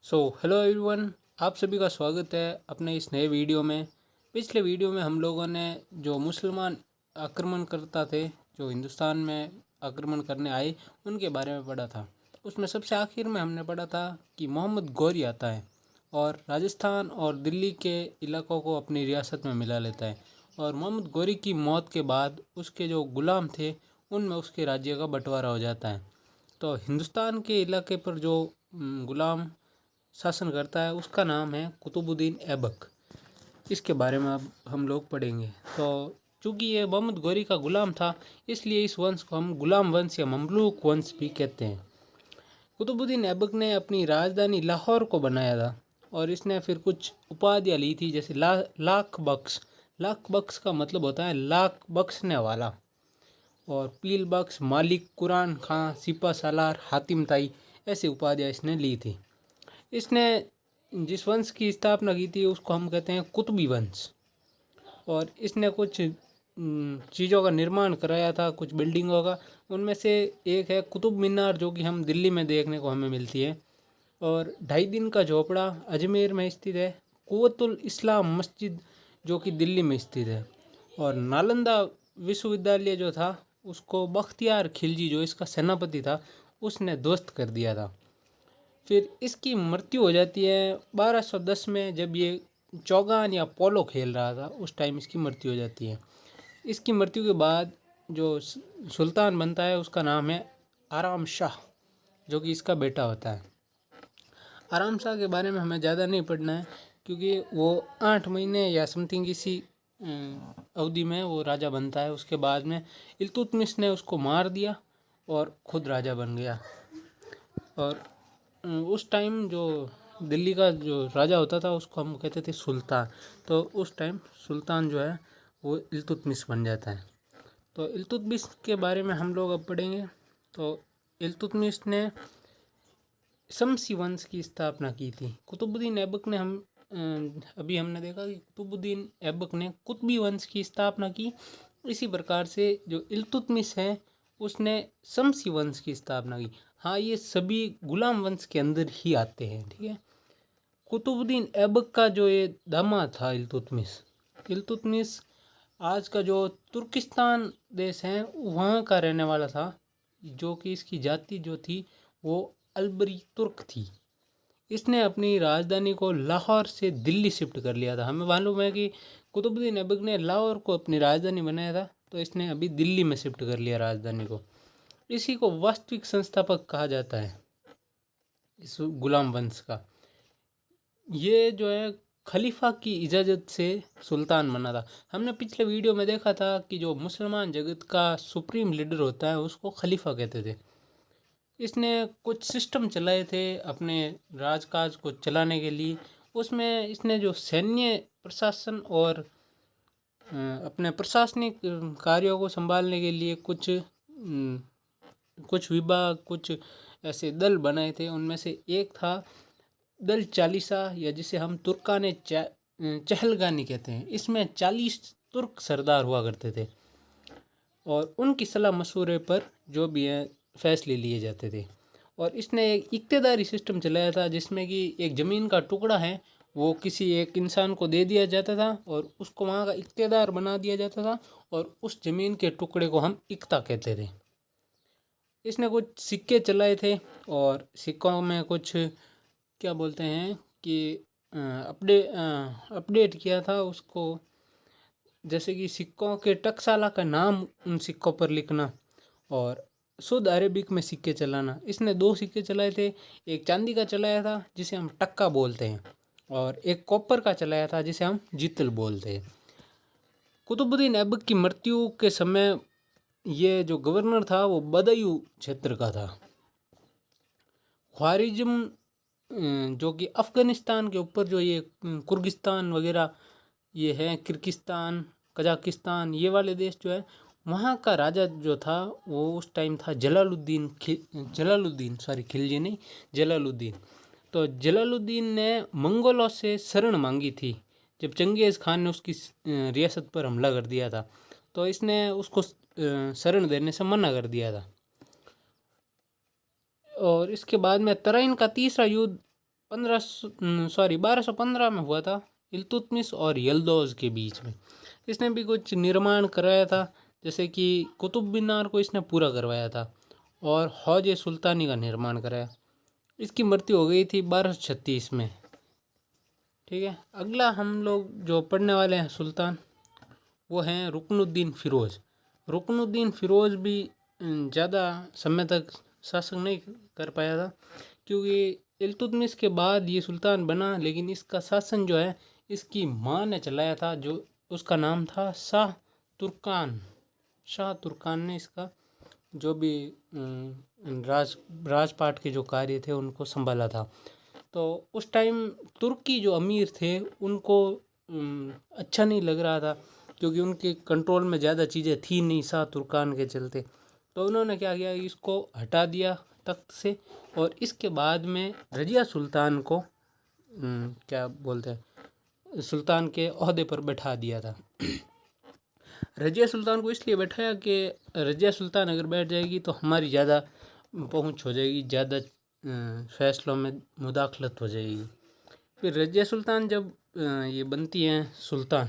Hello everyone, आप सभी का स्वागत है अपने इस नए वीडियो में। पिछले वीडियो में हम लोगों ने जो मुसलमान आक्रमणकर्ता थे जो हिंदुस्तान में आक्रमण करने आए उनके बारे में पढ़ा था। उसमें सबसे आखिर में हमने पढ़ा था कि मोहम्मद गौरी आता है और राजस्थान और दिल्ली के इलाकों को अपनी रियासत में मिला लेता है। और मोहम्मद गौरी की मौत के बाद उसके जो गुलाम थे उनमें उसके राज्य का बंटवारा हो जाता है। तो हिंदुस्तान के इलाके पर जो गुलाम शासन करता है उसका नाम है कुतुबुद्दीन ऐबक। इसके बारे में अब हम लोग पढ़ेंगे। तो चूँकि ये मोहम्मद गौरी का गुलाम था इसलिए इस वंश को हम गुलाम वंश या ममलूक वंश भी कहते हैं। कुतुबुद्दीन ऐबक ने अपनी राजधानी लाहौर को बनाया था और इसने फिर कुछ उपाधियाँ ली थी, जैसे लाख बख्श। लाख बख्श का मतलब होता है लाख बख्शने वाला। और पील बख्श, मालिक, कुरान खां, सिपा सालार, हातिम ताई, ऐसी उपाधियाँ इसने ली थी। इसने जिस वंश की स्थापना की थी उसको हम कहते हैं कुतुबी वंश। और इसने कुछ चीज़ों का निर्माण कराया था, कुछ बिल्डिंगों का। उनमें से एक है कुतुब मीनार जो कि हम दिल्ली में देखने को हमें मिलती है। और 2.5 दिन का झोपड़ा अजमेर में स्थित है। कुव्वतुल इस्लाम मस्जिद जो कि दिल्ली में स्थित है। और नालंदा विश्वविद्यालय जो था उसको बख्तियार खिलजी जो इसका सेनापति था उसने ध्वस्त कर दिया था। फिर इसकी मृत्यु हो जाती है 1210 में, जब ये चौगान या पोलो खेल रहा था उस टाइम इसकी मृत्यु हो जाती है। इसकी मृत्यु के बाद जो सुल्तान बनता है उसका नाम है आराम शाह, जो कि इसका बेटा होता है। आराम शाह के बारे में हमें ज़्यादा नहीं पढ़ना है क्योंकि वो 8 महीने या समथिंग इसी अवधि में वो राजा बनता है। उसके बाद में इल्तुतमिश ने उसको मार दिया और खुद राजा बन गया। और उस टाइम जो दिल्ली का जो राजा होता था उसको हम कहते थे सुल्तान। तो उस टाइम सुल्तान जो है वो इल्तुतमिश बन जाता है। तो इल्तुतमिश के बारे में हम लोग अब पढ़ेंगे। तो इल्तुतमिश ने शमसी वंश की स्थापना की थी। कुतुबुद्दीन ऐबक ने अभी हमने देखा कि कुतुबुद्दीन ऐबक ने कुतुबी वंश की स्थापना की। इसी प्रकार से जो इल्तुतमिश है उसने शमसी वंश की स्थापना की। हाँ, ये सभी गुलाम वंश के अंदर ही आते हैं, ठीक है। कुतुबुद्दीन ऐबक का जो ये दामाद था इल्तुतमिश आज का जो तुर्किस्तान देश है वहाँ का रहने वाला था, जो कि इसकी जाति जो थी वो अलबरी तुर्क थी। इसने अपनी राजधानी को लाहौर से दिल्ली शिफ्ट कर लिया था। हमें मालूम है कि कुतुबुद्दीन ऐबक ने लाहौर को अपनी राजधानी बनाया था, तो इसने अभी दिल्ली में शिफ्ट कर लिया राजधानी को। इसी को वास्तविक संस्थापक कहा जाता है इस गुलाम वंश का। ये जो है खलीफा की इजाज़त से सुल्तान बना था। हमने पिछले वीडियो में देखा था कि जो मुसलमान जगत का सुप्रीम लीडर होता है उसको खलीफा कहते थे। इसने कुछ सिस्टम चलाए थे अपने राजकाज को चलाने के लिए। उसमें इसने जो सैन्य प्रशासन और अपने प्रशासनिक कार्यों को संभालने के लिए कुछ विभाग, कुछ ऐसे दल बनाए थे। उनमें से एक था दल चालीसा, या जिसे हम तुर्काने चहलगानी कहते हैं। इसमें 40 तुर्क सरदार हुआ करते थे और उनकी सलाह मशवरे पर जो भी है फैसले लिए जाते थे। और इसने एक इक्तेदारी सिस्टम चलाया था जिसमें कि एक ज़मीन का टुकड़ा है वो किसी एक इंसान को दे दिया जाता था और उसको वहाँ का इक्तेदार बना दिया जाता था और उस ज़मीन के टुकड़े को हम इक्ता कहते थे। इसने कुछ सिक्के चलाए थे और सिक्कों में कुछ क्या बोलते हैं कि अपडेट किया था उसको, जैसे कि सिक्कों के टकसाला का नाम उन सिक्कों पर लिखना और शुद्ध अरेबिक में सिक्के चलाना। इसने 2 सिक्के चलाए थे। एक चांदी का चलाया था जिसे हम टक्का बोलते हैं और एक कॉपर का चलाया था जिसे हम जितल बोलते हैं। कुतुबुद्दीन ऐबक की मृत्यु के समय ये जो गवर्नर था वो बदायूं क्षेत्र का था। ख्वारिज़्म जो कि अफ़गानिस्तान के ऊपर जो ये कुर्गिस्तान वगैरह ये है, किर्गिस्तान, कजाकिस्तान, ये वाले देश जो है वहाँ का राजा जो था वो उस टाइम था खिलजी नहीं, जलालुद्दीन। तो जलालुद्दीन ने मंगोलों से शरण मांगी थी जब चंगेज़ खान ने उसकी रियासत पर हमला कर दिया था। तो इसने उसको शरण देने से मना कर दिया था। और इसके बाद में तराइन का तीसरा युद्ध 1215 में हुआ था, इल्तुतमिश और यल्दौज के बीच में। इसने भी कुछ निर्माण कराया था, जैसे कि कुतुब मीनार को इसने पूरा करवाया था और हौज सुल्तानी का निर्माण कराया। इसकी मृत्यु हो गई थी 1236 में। ठीक है, अगला हम लोग जो पढ़ने वाले हैं सुल्तान, वो हैं रुकनुद्दीन फ़िरोज़। रुकनुद्दीन फ़िरोज़ भी ज़्यादा समय तक शासन नहीं कर पाया था, क्योंकि इल्तुतमिश के बाद ये सुल्तान बना, लेकिन इसका शासन जो है इसकी माँ ने चलाया था, जो उसका नाम था शाह तुर्कान। शाह तुर्कान ने इसका जो भी राजपाट के जो कार्य थे उनको संभाला था। तो उस टाइम तुर्की जो अमीर थे उनको अच्छा नहीं लग रहा था, क्योंकि उनके कंट्रोल में ज़्यादा चीज़ें थी नहीं शाह तुर्कान के चलते। तो उन्होंने क्या किया, इसको हटा दिया तख्त से, और इसके बाद में रजिया सुल्तान को क्या बोलते हैं, सुल्तान के ओहदे पर बैठा दिया था। रजिया सुल्तान को इसलिए बैठाया कि रजिया सुल्तान अगर बैठ जाएगी तो हमारी ज़्यादा पहुंच हो जाएगी, ज़्यादा फैसलों में मुदाखलत हो जाएगी। फिर रजिया सुल्तान जब ये बनती हैं सुल्तान,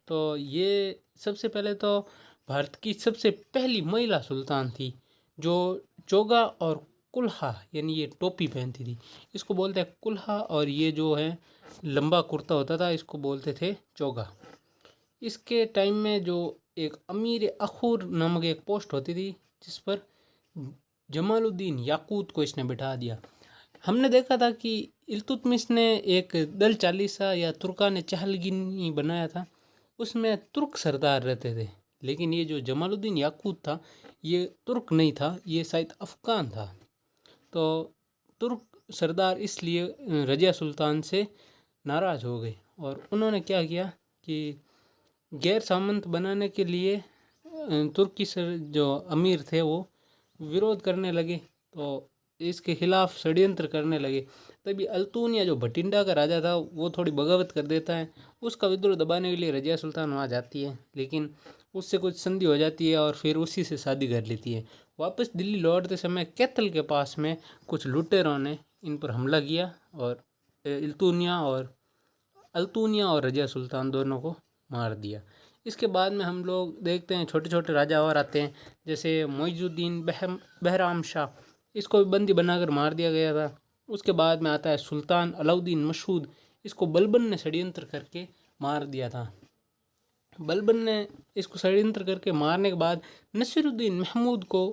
तो ये सबसे पहले तो भारत की सबसे पहली महिला सुल्तान थी, जो चोगा और कुल्हा यानी ये टोपी पहनती थी। इसको बोलते हैं कुल्हा, और ये जो है लंबा कुर्ता होता था इसको बोलते थे चोगा। इसके टाइम में जो एक अमीर अखूर नामक एक पोस्ट होती थी, जिस पर जमालुद्दीन याकूत को इसने बिठा दिया। हमने देखा था कि इल्तुतमिश ने एक दल चालीसा या तुर्कान चहलगिनी बनाया था, उसमें तुर्क सरदार रहते थे, लेकिन ये जो जमालुद्दीन याकूत था ये तुर्क नहीं था, ये शायद अफ़गान था। तो तुर्क सरदार इसलिए रजिया सुल्तान से नाराज़ हो गए, और उन्होंने क्या किया कि गैर सामंत बनाने के लिए तुर्की जो अमीर थे वो विरोध करने लगे, तो इसके खिलाफ षड्यंत्र करने लगे। तभी अल्तूनिया जो भटिंडा का राजा था वो थोड़ी बगावत कर देता है, उसका विद्रोह दबाने के लिए रजिया सुल्तान वहाँ जाती है, लेकिन उससे कुछ संधि हो जाती है और फिर उसी से शादी कर लेती है। वापस दिल्ली लौटते समय कैथल के पास में कुछ लुटेरों ने इन पर हमला किया और अल्तूनिया और रजिया सुल्तान दोनों को मार दिया। इसके बाद में हम लोग देखते हैं छोटे छोटे राजा और आते हैं, जैसे मोइजुद्दीन बहराम शाह, इसको भी बंदी बनाकर मार दिया गया था। उसके बाद में आता है सुल्तान अलाउद्दीन मशहूद, इसको बलबन ने षड्यंत्र करके मार दिया था। बलबन ने इसको षड्यंत्र करके मारने के बाद नसीरुद्दीन महमूद को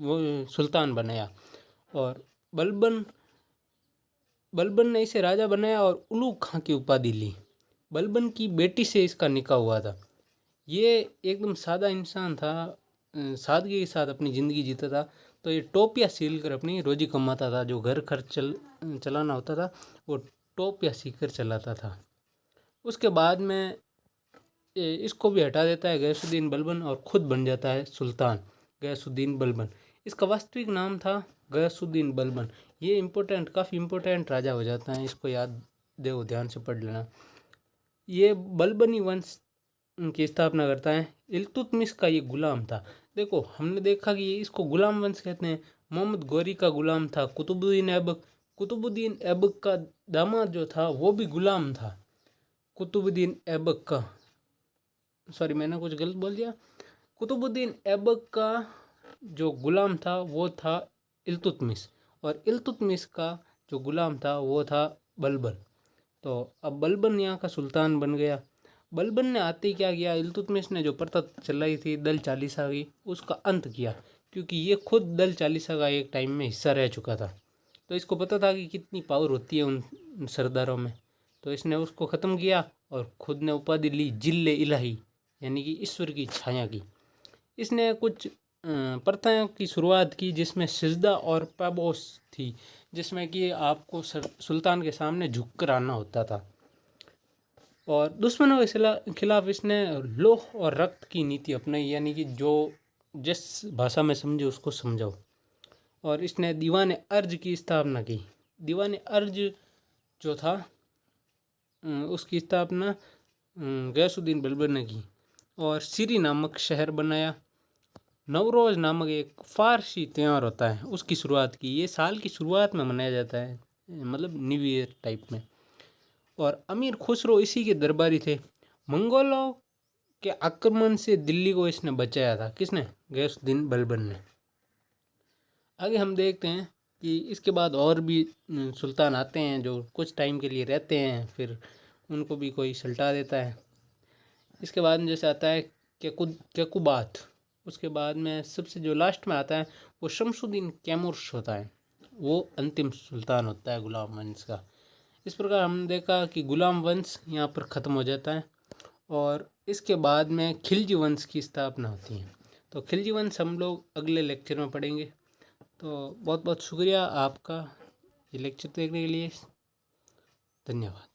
वो सुल्तान बनाया, और बलबन ने इसे राजा बनाया और उलूग खां की उपाधि ली। बलबन की बेटी से इसका निकाह हुआ था। ये एकदम सादा इंसान था, सादगी के साथ अपनी ज़िंदगी जीता था। तो ये टोपियाँ सील कर अपनी रोजी कमाता था, जो घर खर्च चलाना होता था वो टोपियाँ सील कर चलाता था। उसके बाद में इसको भी हटा देता है गयासुद्दीन बलबन, और ख़ुद बन जाता है सुल्तान गयासुद्दीन बलबन। इसका वास्तविक नाम था गयासुद्दीन बलबन। ये काफ़ी इम्पोर्टेंट राजा हो जाता है, इसको याद देखो, ध्यान से पढ़ लेना। ये बलबनी वंश की स्थापना करता है। इल्तुतमिश का ये गुलाम था। देखो, हमने देखा कि इसको गुलाम वंश कहते हैं। मोहम्मद गौरी का गुलाम था कुतुबुद्दीन ऐबक का दामाद जो था वो भी गुलाम था कुतुबुद्दीन ऐबक का। सॉरी, मैंने कुछ गलत बोल दिया। कुतुबुद्दीन ऐबक का जो गुलाम था वो था इल्तुतमिश, और इल्तुतमिश का जो गुलाम था वो था बलबन। तो अब बलबन यहाँ का सुल्तान बन गया। बलबन ने आते ही क्या किया, इल्तुतमिश ने जो प्रथा चलाई थी दल चालीसा की, उसका अंत किया, क्योंकि ये खुद दल चालीसा का एक टाइम में हिस्सा रह चुका था। तो इसको पता था कि कितनी पावर होती है उन सरदारों में, तो इसने उसको ख़त्म किया और खुद ने उपाधि ली जिल्ले इलाही, यानी कि ईश्वर की छाया की। इसने कुछ प्रथाओं की शुरुआत की, जिसमें सिजदा और पाबोस थी, जिसमें कि आपको सुल्तान के सामने झुक कर आना होता था। और दुश्मनों के खिलाफ इसने लोह और रक्त की नीति अपनाई, यानी कि जो जिस भाषा में समझे उसको समझाओ। और इसने दीवान अर्ज की स्थापना की। दीवान अर्ज जो था उसकी स्थापना गयासुद्दीन बलबन ने की, और सीरी नामक शहर बनाया। नवरोज़ नामक एक फ़ारसी त्यौहार होता है, उसकी शुरुआत की। ये साल की शुरुआत में मनाया जाता है, मतलब न्यू ईयर टाइप में। और अमीर खुसरो इसी के दरबारी थे। मंगोलों के आक्रमण से दिल्ली को इसने बचाया था। किसने? गयासुद्दीन बलबन ने। आगे हम देखते हैं कि इसके बाद और भी सुल्तान आते हैं जो कुछ टाइम के लिए रहते हैं, फिर उनको भी कोई सल्टा देता है। इसके बाद में जैसे आता है केकुबात। उसके बाद में सबसे जो लास्ट में आता है वो शमसुद्दीन कैमुर्श होता है, वो अंतिम सुल्तान होता है गुलाम वंश का। इस प्रकार हमने देखा कि गुलाम वंश यहाँ पर ख़त्म हो जाता है और इसके बाद में खिलजी वंश की स्थापना होती है। तो खिलजी वंश हम लोग अगले लेक्चर में पढ़ेंगे। तो बहुत बहुत शुक्रिया आपका ये लेक्चर देखने के लिए। धन्यवाद।